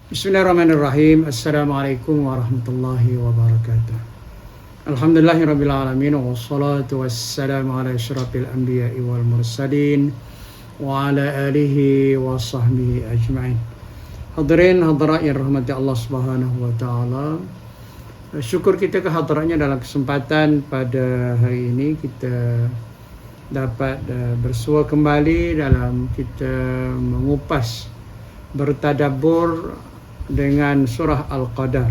Bismillahirrahmanirrahim. Assalamualaikum warahmatullahi wabarakatuh. Alhamdulillahirabbil alamin wassalatu wassalamu ala asyrafil anbiya'i wal mursalin wa ala alihi wa sahbihi ajma'in. Hadirin hadirat yang rahmati Allah Subhanahu wa taala. Syukur kita kehadirannya dalam kesempatan pada hari ini kita dapat bersua kembali dalam kita mengupas bertadabbur dengan surah Al-Qadar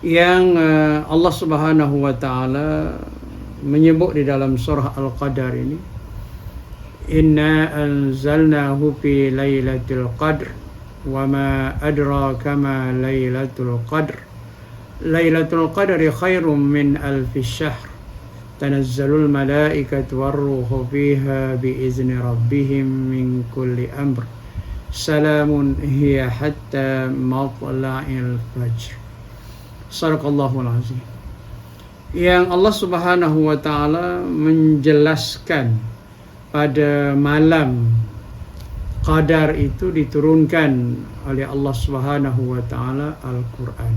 yang Allah Subhanahu wa taala menyebut di dalam surah Al-Qadar ini, inna anzalnahu fi lailatul qadr wa ma adraka ma lailatul qadr lailatul qadri khairum min alfi syahr tanazzalul malaikatu warruhu fiha biizni rabbihim min kulli amr salamun hiya hatta matla'il fajr. Sadaqallahul azim. Yang Allah Subhanahu wa taala menjelaskan pada malam Qadar itu diturunkan oleh Allah Subhanahu wa taala Al-Quran.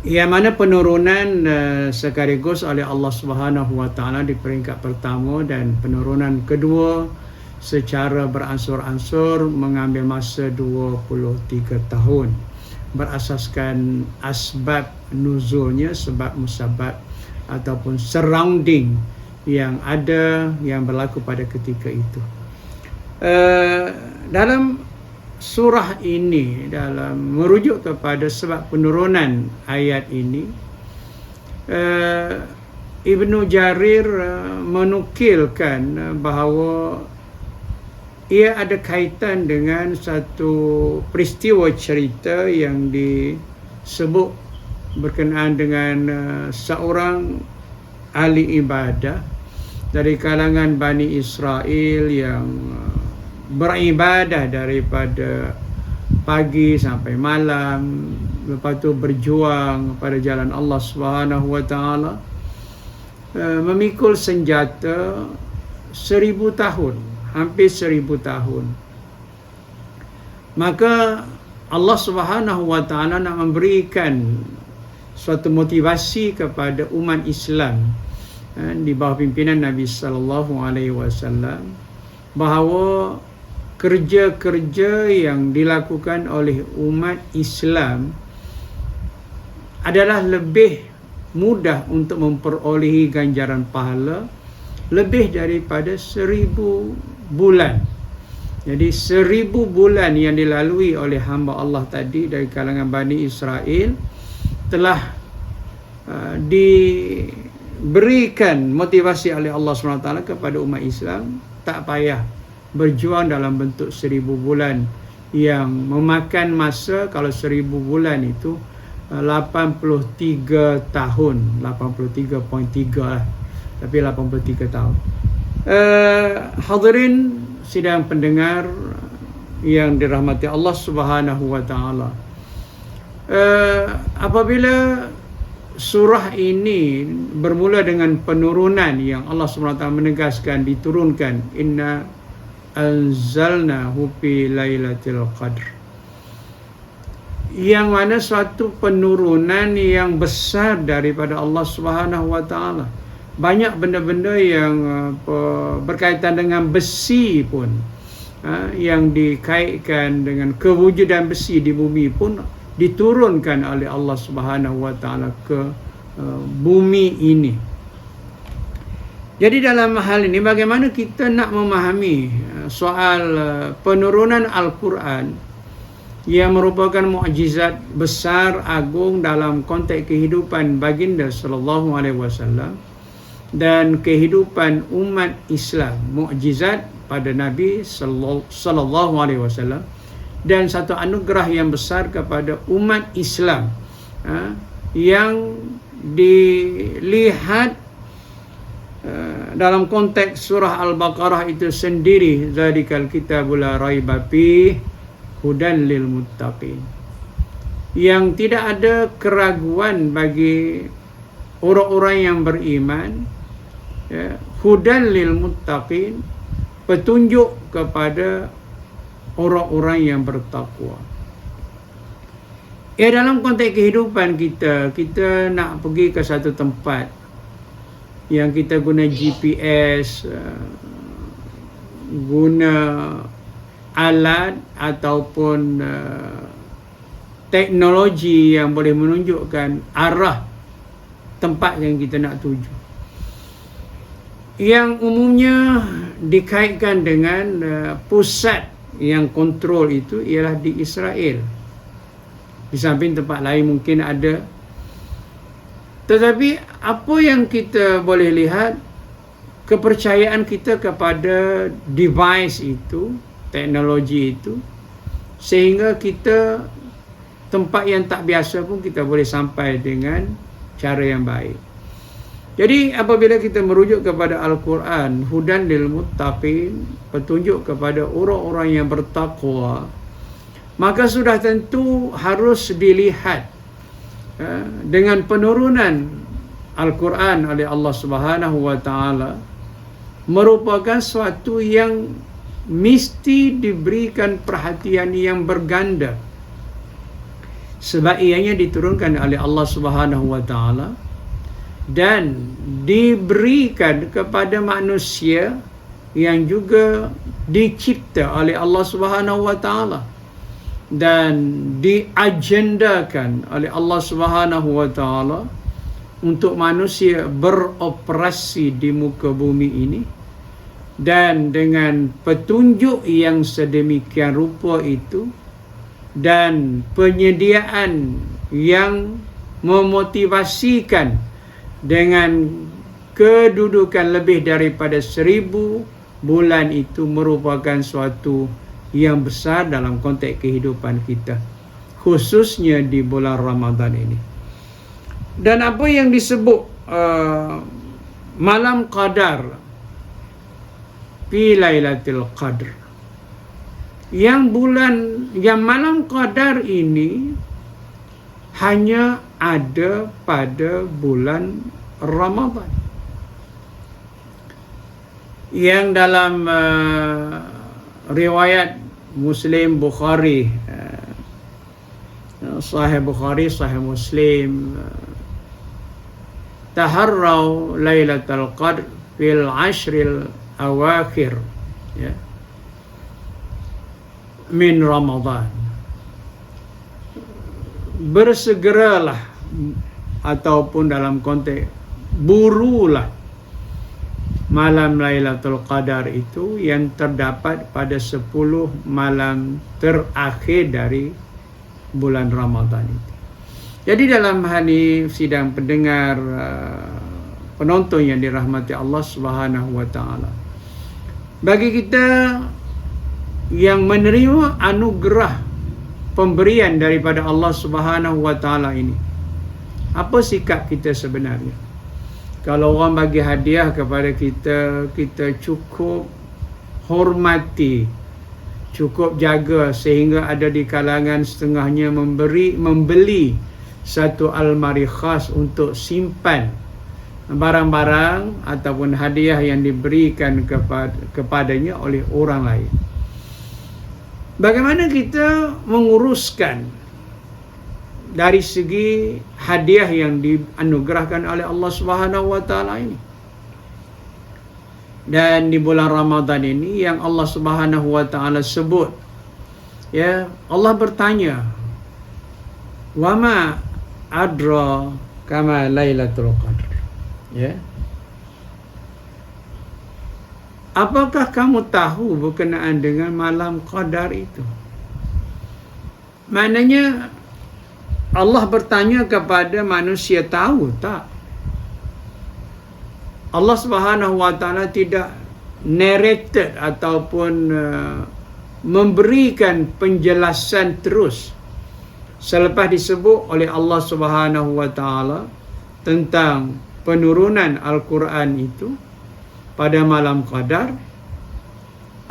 Yang mana penurunan sekaligus oleh Allah Subhanahu wa taala di peringkat pertama, dan penurunan kedua secara beransur-ansur mengambil masa 23 tahun berasaskan asbab nuzulnya, sebab musabab ataupun surrounding yang ada yang berlaku pada ketika itu. Dalam surah ini, dalam merujuk kepada sebab penurunan ayat ini, Ibnu Jarir menukilkan bahawa ia ada kaitan dengan satu peristiwa cerita yang disebut berkenaan dengan seorang ahli ibadah dari kalangan Bani Israel yang beribadah daripada pagi sampai malam, lepas tu berjuang pada jalan Allah Subhanahu wa taala, memikul senjata 1000 tahun, hampir 1000 tahun. Maka Allah Subhanahu wa taala nak memberikan suatu motivasi kepada umat Islam di bawah pimpinan Nabi sallallahu alaihi wasallam, bahawa kerja-kerja yang dilakukan oleh umat Islam adalah lebih mudah untuk memperolehi ganjaran pahala lebih daripada 1000 bulan. Jadi 1000 bulan yang dilalui oleh hamba Allah tadi dari kalangan Bani Israel telah diberikan motivasi oleh Allah SWT kepada umat Islam, tak payah berjuang dalam bentuk 1000 bulan yang memakan masa, kalau 1000 bulan itu 83 tahun, 83.3 lah, tapi 83 tahun. Hadirin sidang pendengar yang dirahmati Allah Subhanahu wa taala, apabila surah ini bermula dengan penurunan yang Allah SWT menegaskan diturunkan, inna anzalnahu fi lailatul qadr, yang mana suatu penurunan yang besar daripada Allah Subhanahu wa taala. Banyak benda-benda yang berkaitan dengan besi pun, yang dikaitkan dengan kewujudan besi di bumi pun diturunkan oleh Allah Subhanahu wa taala ke bumi ini. Jadi dalam hal ini, bagaimana kita nak memahami soal penurunan Al-Quran yang merupakan mukjizat besar agung dalam konteks kehidupan baginda sallallahu alaihi wasallam dan kehidupan umat Islam, mukjizat pada Nabi sallallahu alaihi wasallam, dan satu anugerah yang besar kepada umat Islam yang dilihat dalam konteks surah Al-Baqarah itu sendiri, zalikal kitabul la raiba fihi hudan lil muttaqin, yang tidak ada keraguan bagi orang-orang yang beriman, hudan lil muttaqin, petunjuk kepada orang-orang yang bertakwa. Ya, dalam konteks kehidupan kita, kita nak pergi ke satu tempat yang kita guna GPS, guna alat ataupun teknologi yang boleh menunjukkan arah tempat yang kita nak tuju, yang umumnya dikaitkan dengan pusat yang kontrol itu ialah di Israel. Di samping tempat lain mungkin ada. Tetapi apa yang kita boleh lihat, kepercayaan kita kepada device itu, teknologi itu, sehingga kita tempat yang tak biasa pun kita boleh sampai dengan cara yang baik. Jadi apabila kita merujuk kepada Al-Quran, hudan lil muttaqin, petunjuk kepada orang-orang yang bertakwa, maka sudah tentu harus dilihat dengan penurunan Al-Quran oleh Allah Subhanahu wa taala merupakan suatu yang mesti diberikan perhatian yang berganda, sebab ianya diturunkan oleh Allah Subhanahu wa taala dan diberikan kepada manusia yang juga dicipta oleh Allah Subhanahu wa taala dan diagendakan oleh Allah Subhanahu wa taala untuk manusia beroperasi di muka bumi ini, dan dengan petunjuk yang sedemikian rupa itu dan penyediaan yang memotivasikan dengan kedudukan lebih daripada 1000 bulan, itu merupakan suatu yang besar dalam konteks kehidupan kita, khususnya di bulan Ramadan ini. Dan apa yang disebut malam qadar, fi lailatul qadr, yang malam qadar ini hanya ada pada bulan Ramadan, yang dalam riwayat Muslim, Bukhari, Sahih Bukhari, Sahih Muslim, taharraw lailatul qadr fil ashril awakhir, ya, min Ramadan. Bersegeralah ataupun dalam konteks burulah malam Lailatul Qadar itu yang terdapat pada 10 malam terakhir dari bulan Ramadan itu. Jadi dalam hal ini sidang pendengar, penonton yang dirahmati Allah Subhanahu wa taala, bagi kita yang menerima anugerah pemberian daripada Allah Subhanahu wa taala ini, apa sikap kita sebenarnya? Kalau orang bagi hadiah kepada kita, kita cukup hormati, cukup jaga, sehingga ada di kalangan setengahnya membeli satu almari khas untuk simpan barang-barang ataupun hadiah yang diberikan kepadanya oleh orang lain. Bagaimana kita menguruskan dari segi hadiah yang dianugerahkan oleh Allah Subhanahu wa taala ini? Dan di bulan Ramadan ini yang Allah Subhanahu wa taala sebut, ya, Allah bertanya, wa ma adra kama lailatul qadr, ya, apakah kamu tahu berkenaan dengan malam qadar itu? Maknanya Allah bertanya kepada manusia, tahu tak? Allah Subhanahu wa taala tidak narrated ataupun memberikan penjelasan terus selepas disebut oleh Allah Subhanahu wa taala tentang penurunan Al-Quran itu pada malam qadar.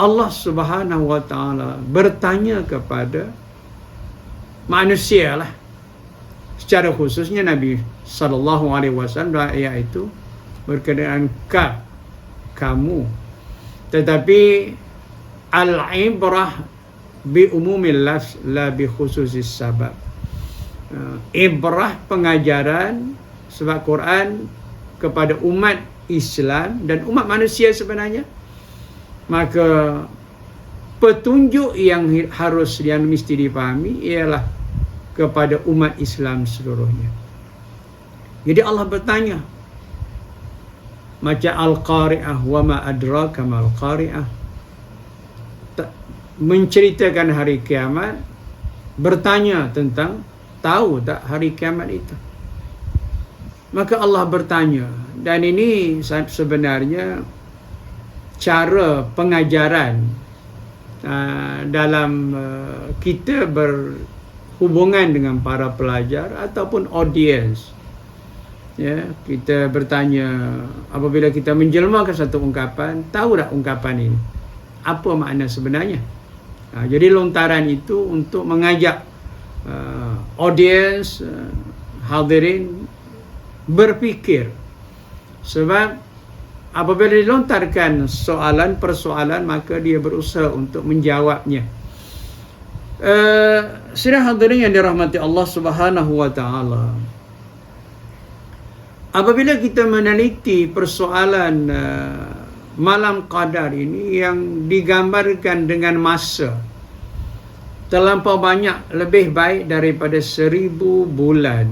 Allah Subhanahu wa taala bertanya kepada manusia lah, secara khususnya Nabi sallallahu alaihi wasallam, ayat itu berkenaan kamu. Tetapi al-ibrah bi umumil lafz la bi khususis sabab. Ibrah pengajaran sebab Quran kepada umat Islam dan umat manusia sebenarnya, maka petunjuk yang mesti dipahami ialah kepada umat Islam seluruhnya. Jadi Allah bertanya, macam Al-Qari'ah, wa ma adraka mal Qari'ah, menceritakan hari kiamat, bertanya tentang tahu tak hari kiamat itu. Maka Allah bertanya, dan ini sebenarnya cara pengajaran dalam kita berhubungan dengan para pelajar ataupun audiens. Ya, kita bertanya, apabila kita menjelmakan satu ungkapan, tahu tak ungkapan ini apa makna sebenarnya? Jadi lontaran itu untuk mengajak audiens, hadirin berfikir. Sebab apabila dilontarkan persoalan, maka dia berusaha untuk menjawabnya. Sidang hadirin yang dirahmati Allah Subhanahu wa taala, apabila kita meneliti persoalan malam qadar ini yang digambarkan dengan masa terlampau banyak, lebih baik daripada 1000 bulan,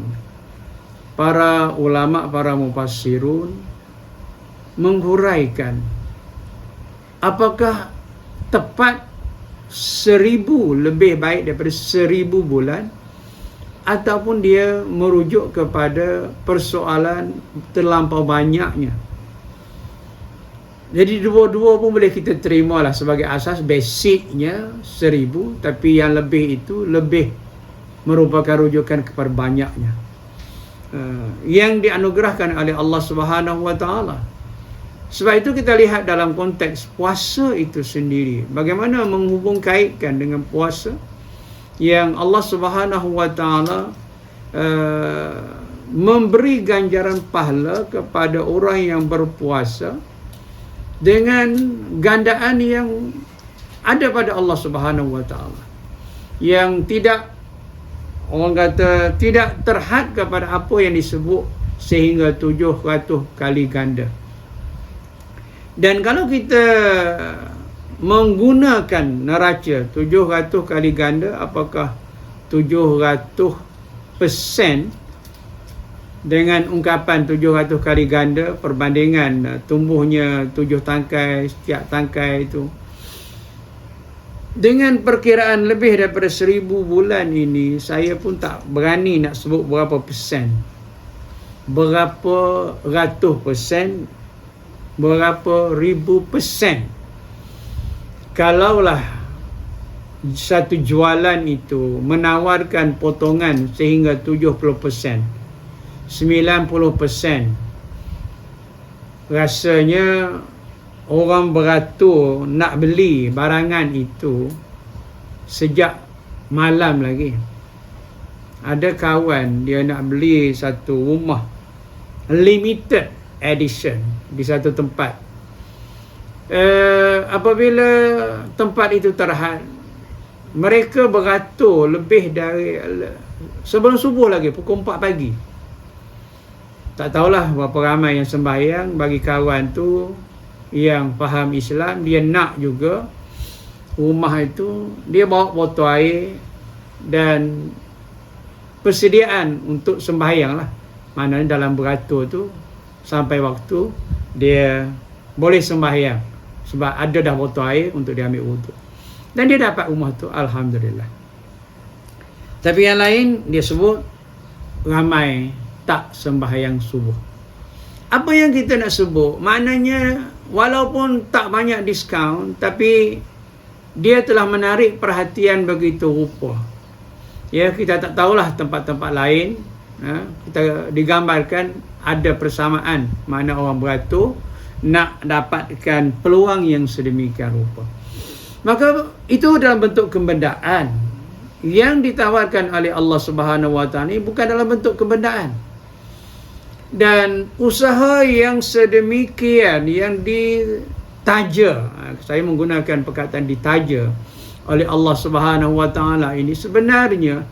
para ulama, para mufassirun menghuraikan apakah tepat 1000 lebih baik daripada 1000 bulan, ataupun dia merujuk kepada persoalan terlampau banyaknya. Jadi dua-dua pun boleh kita terima lah sebagai asas. Basicnya 1000, tapi yang lebih itu lebih merupakan rujukan kepada banyaknya yang dianugerahkan oleh Allah Subhanahu wa taala. Sebab itu kita lihat dalam konteks puasa itu sendiri, bagaimana menghubung kaitkan dengan puasa yang Allah Subhanahu wa taala memberi ganjaran pahala kepada orang yang berpuasa dengan gandaan yang ada pada Allah Subhanahu wa taala, yang tidak, orang kata, tidak terhad kepada apa yang disebut sehingga 700 kali ganda. Dan kalau kita menggunakan neraca 700 kali ganda, apakah 700% dengan ungkapan 700 kali ganda, perbandingan tumbuhnya 7 tangkai, setiap tangkai itu dengan perkiraan lebih daripada 1000 bulan ini, saya pun tak berani nak sebut berapa persen, berapa ratus persen, berapa ribu persen. Kalaulah satu jualan itu menawarkan potongan sehingga 70%, 90%, rasanya orang beratur nak beli barangan itu sejak malam lagi. Ada kawan dia nak beli satu rumah limited edition di satu tempat. Apabila tempat itu terhad, mereka beratur lebih dari sebelum subuh lagi, pukul 4 pagi. Tak tahulah berapa ramai yang sembahyang. Bagi kawan tu yang faham Islam, dia nak juga rumah itu, dia bawa botol air dan persediaan untuk sembahyang lah. Maknanya dalam beratur tu sampai waktu dia boleh sembahyang, sebab ada dah botol air untuk dia ambil wuduk, dan dia dapat rumah tu, alhamdulillah. Tapi yang lain dia sebut ramai tak sembahyang subuh. Apa yang kita nak sebut, maknanya walaupun tak banyak diskaun, tapi dia telah menarik perhatian begitu rupa. Ya, kita tak tahulah tempat-tempat lain, kita digambarkan ada persamaan, mana orang beratur nak dapatkan peluang yang sedemikian rupa. Maka itu dalam bentuk kebendaan. Yang ditawarkan oleh Allah Subhanahu wa taala ini bukan dalam bentuk kebendaan. Dan usaha yang sedemikian yang ditaja, saya menggunakan perkataan ditaja oleh Allah Subhanahu wa taala ini sebenarnya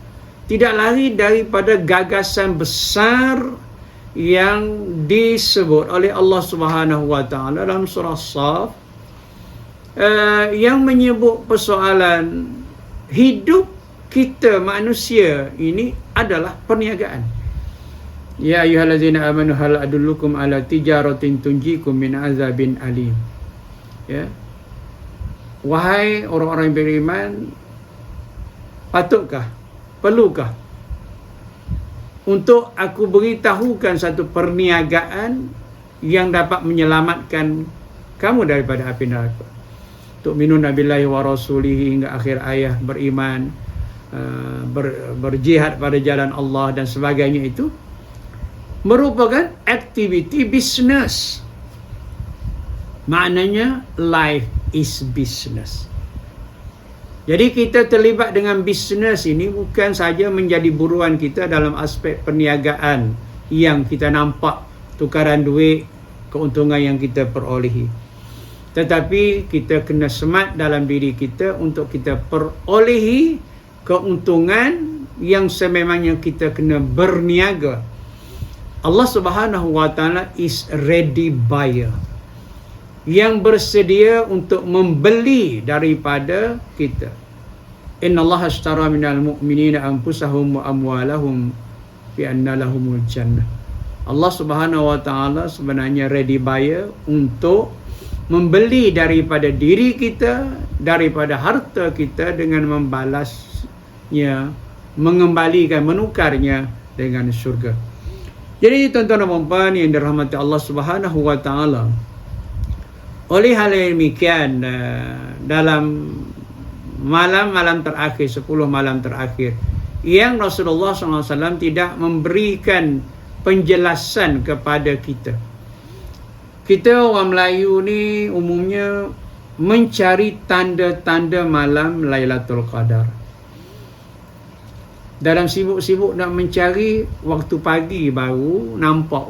tidak lari daripada gagasan besar yang disebut oleh Allah Subhanahu wa taala dalam surah Shaf, yang menyebut persoalan hidup kita manusia ini adalah perniagaan. Ya ayyuhallazina amanu hal adullukum ala tijaratin tunjikum min azabin alim. Ya. Wahai orang-orang yang beriman, patutkah, perlukah untuk aku beritahukan satu perniagaan yang dapat menyelamatkan kamu daripada api neraka? Tu'minuna billahi wa rasulihi hingga akhir ayat, beriman, berjihad pada jalan Allah dan sebagainya, itu merupakan aktiviti bisnes. Maknanya life is business. Jadi kita terlibat dengan bisnes ini bukan saja menjadi buruan kita dalam aspek perniagaan yang kita nampak tukaran duit, keuntungan yang kita perolehi. Tetapi kita kena semat dalam diri kita untuk kita perolehi keuntungan yang sememangnya kita kena berniaga. Allah Subhanahu wa taala is ready buyer, yang bersedia untuk membeli daripada kita. Innallaha ashtara minal mu'minina anfusahum wa amwalahum bi anna lahumul jannah. Allah Subhanahu wa taala sebenarnya ready buyer untuk membeli daripada diri kita, daripada harta kita, dengan membalasnya, mengembalikan, menukarnya dengan syurga. Jadi tuan-tuan dan puan yang dirahmati Allah Subhanahu wa taala, oleh hal yang demikian, dalam malam-malam terakhir, 10 malam terakhir, yang Rasulullah SAW tidak memberikan penjelasan kepada kita. Kita orang Melayu ni umumnya mencari tanda-tanda malam Lailatul Qadar. Dalam sibuk-sibuk nak mencari, waktu pagi baru nampak,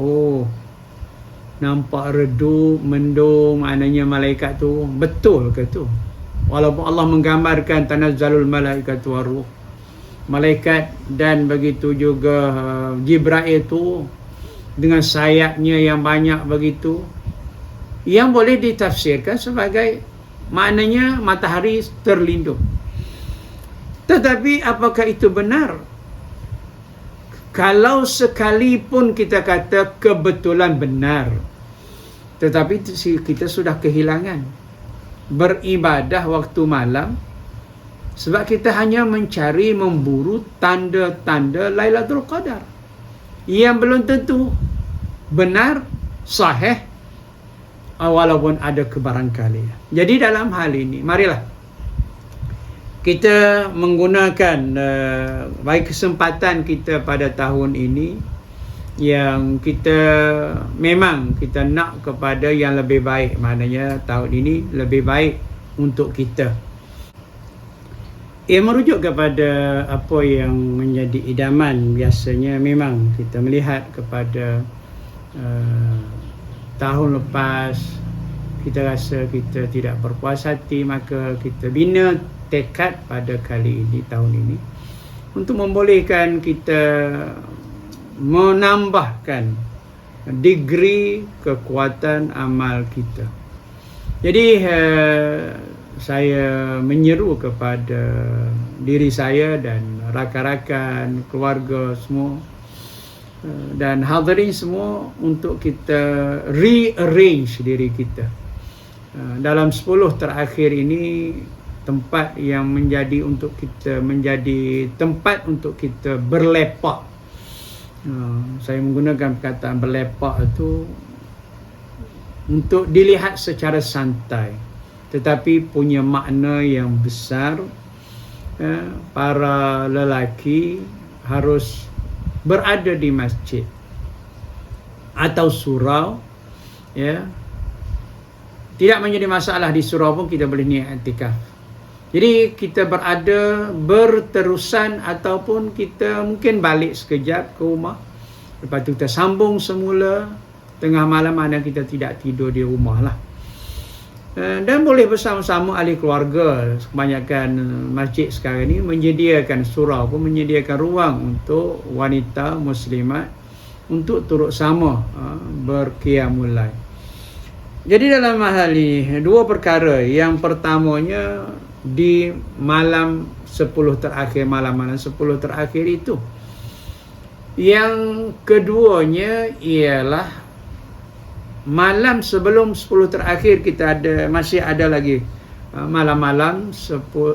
nampak redup, mendung, maknanya malaikat tu betul ke tu? Walaupun Allah menggambarkan tanazzalul malaikatu waruh, malaikat dan begitu juga Jibril tu dengan sayapnya yang banyak begitu, yang boleh ditafsirkan sebagai maknanya matahari terlindung. Tetapi apakah itu benar? Kalau sekalipun kita kata kebetulan benar, tetapi kita sudah kehilangan beribadah waktu malam, sebab kita hanya mencari, memburu tanda-tanda Lailatul Qadar yang belum tentu benar, sahih, walaupun ada kebarangkalian. Jadi dalam hal ini, marilah kita menggunakan baik kesempatan kita pada tahun ini, yang kita memang kita nak kepada yang lebih baik, maknanya tahun ini lebih baik untuk kita. Ia merujuk kepada apa yang menjadi idaman. Biasanya memang kita melihat kepada tahun lepas, kita rasa kita tidak berpuas hati, maka kita bina tekad pada kali ini, tahun ini, untuk membolehkan kita menambahkan degree kekuatan amal kita. Jadi saya menyeru kepada diri saya dan rakan-rakan, keluarga semua, dan hadirin semua, untuk kita rearrange diri kita. Dalam 10 terakhir ini, tempat yang menjadi untuk kita, menjadi tempat untuk kita berlepak. Saya menggunakan perkataan berlepak itu untuk dilihat secara santai, tetapi punya makna yang besar. Para lelaki harus berada di masjid atau surau, ya. Tidak menjadi masalah, di surau pun kita boleh niat i'tikaf. Jadi kita berada berterusan, ataupun kita mungkin balik sekejap ke rumah, lepas tu kita sambung semula tengah malam, mana kita tidak tidur di rumah lah. Dan boleh bersama-sama ahli keluarga. Kebanyakan masjid sekarang ni menyediakan surau pun menyediakan ruang untuk wanita muslimat untuk turut sama berqiyamul lail. Jadi dalam hal ini dua perkara. Yang pertamanya di malam 10 terakhir, malam-malam 10 terakhir itu. Yang keduanya ialah malam sebelum 10 terakhir kita masih ada lagi malam-malam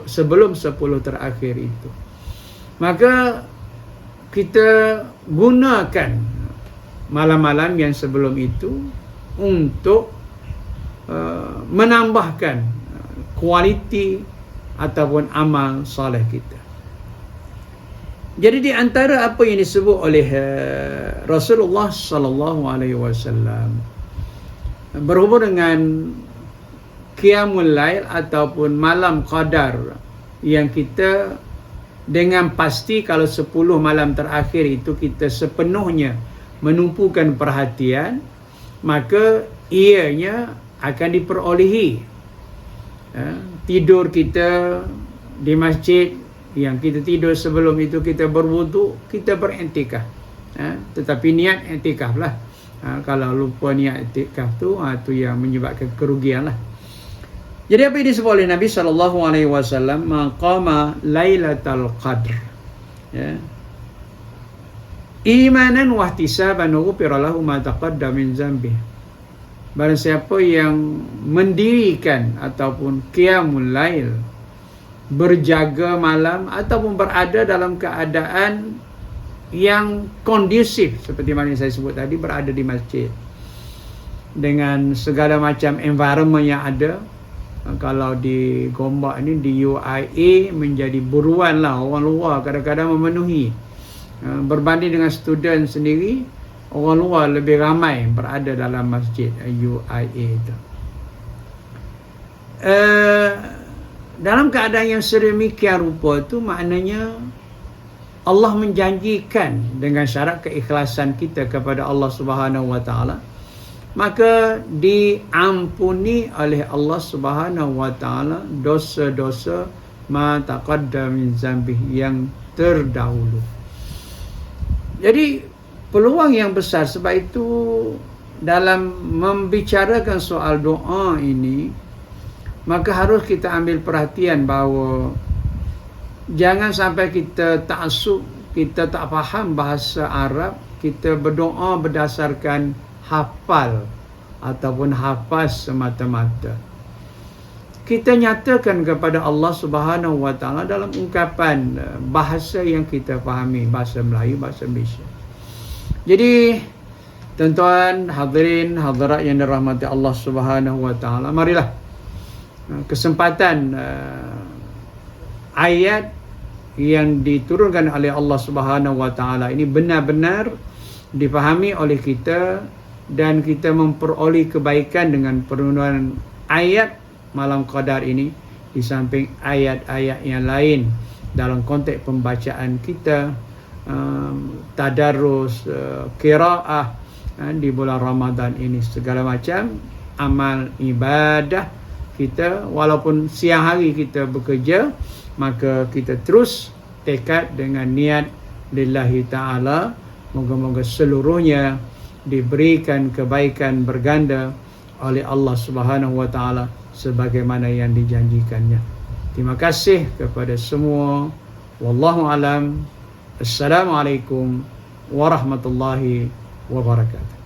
sebelum 10 terakhir itu. Maka kita gunakan malam-malam yang sebelum itu untuk menambahkan kualiti ataupun amal soleh kita. Jadi di antara apa yang disebut oleh Rasulullah sallallahu alaihi wasallam berhubung dengan qiyamul lail ataupun malam qadar yang kita dengan pasti kalau 10 malam terakhir itu kita sepenuhnya menumpukan perhatian, maka ianya akan diperolehi. Tidur kita di masjid, yang kita tidur sebelum itu kita berwuduk, kita beriktikaf. Tetapi niat iktikaf lah. Kalau lupa niat iktikaf tu yang menyebabkan kerugian lah. Jadi apa yang disebut oleh Nabi SAW, maqama lailatul qadr, imanan wa ihtisaban ghufira lahu ma taqaddama min dzambi. Barang siapa yang mendirikan ataupun qiyamul lail, berjaga malam ataupun berada dalam keadaan yang kondusif seperti mana yang saya sebut tadi, berada di masjid dengan segala macam environment yang ada. Kalau di Gombak ni, di UIA menjadi buruan lah, orang luar kadang-kadang memenuhi. Berbanding dengan student sendiri, orang luar lebih ramai berada dalam masjid UIA itu. Dalam keadaan yang sedemikian rupa tu, maknanya Allah menjanjikan dengan syarat keikhlasan kita kepada Allah Subhanahu wa taala, maka diampuni oleh Allah Subhanahu wa taala dosa-dosa ma taqaddama min dzambi, yang terdahulu. Jadi peluang yang besar. Sebab itu dalam membicarakan soal doa ini, maka harus kita ambil perhatian bahawa jangan sampai kita ta'assub, kita tak faham bahasa Arab, kita berdoa berdasarkan hafal ataupun hafaz semata-mata. Kita nyatakan kepada Allah Subhanahu wa taala dalam ungkapan bahasa yang kita fahami, bahasa Melayu, bahasa Malaysia. Jadi tuan-tuan, hadirin, hadirat yang dirahmati Allah Subhanahu wa taala, marilah kesempatan ayat yang diturunkan oleh Allah Subhanahu wa taala ini benar-benar difahami oleh kita, dan kita memperoleh kebaikan dengan perenungan ayat malam qadar ini di samping ayat-ayat yang lain dalam konteks pembacaan kita, tadarus, qiraah di bulan Ramadan ini. Segala macam amal ibadah kita, walaupun siang hari kita bekerja, maka kita terus tekad dengan niat lillahi ta'ala. Moga-moga seluruhnya diberikan kebaikan berganda oleh Allah Subhanahu wa taala sebagaimana yang dijanjikannya. Terima kasih kepada semua. Wallahu alam. Assalamualaikum warahmatullahi wabarakatuh.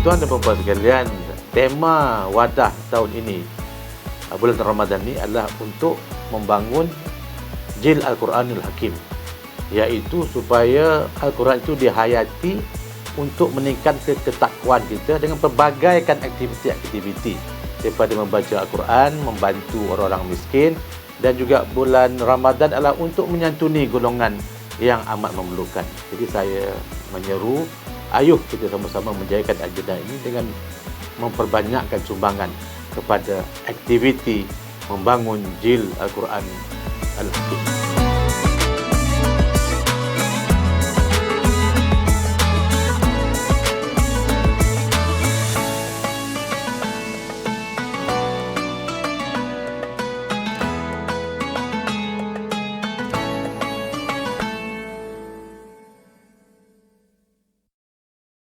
Tuan-tuan dan puan-puan sekalian, tema wadah tahun ini, bulan Ramadan ini adalah untuk membangun jil Al-Quranul Hakim, iaitu supaya Al-Quran itu dihayati untuk meningkatkan ketakwaan kita dengan pelbagaikan aktiviti-aktiviti, daripada membaca Al-Quran, membantu orang-orang miskin, dan juga bulan Ramadan adalah untuk menyantuni golongan yang amat memerlukan. Jadi saya menyeru, ayuh kita sama-sama menjayakan agenda ini dengan memperbanyakkan sumbangan kepada aktiviti membangun jil Al-Quran Al-Hakim.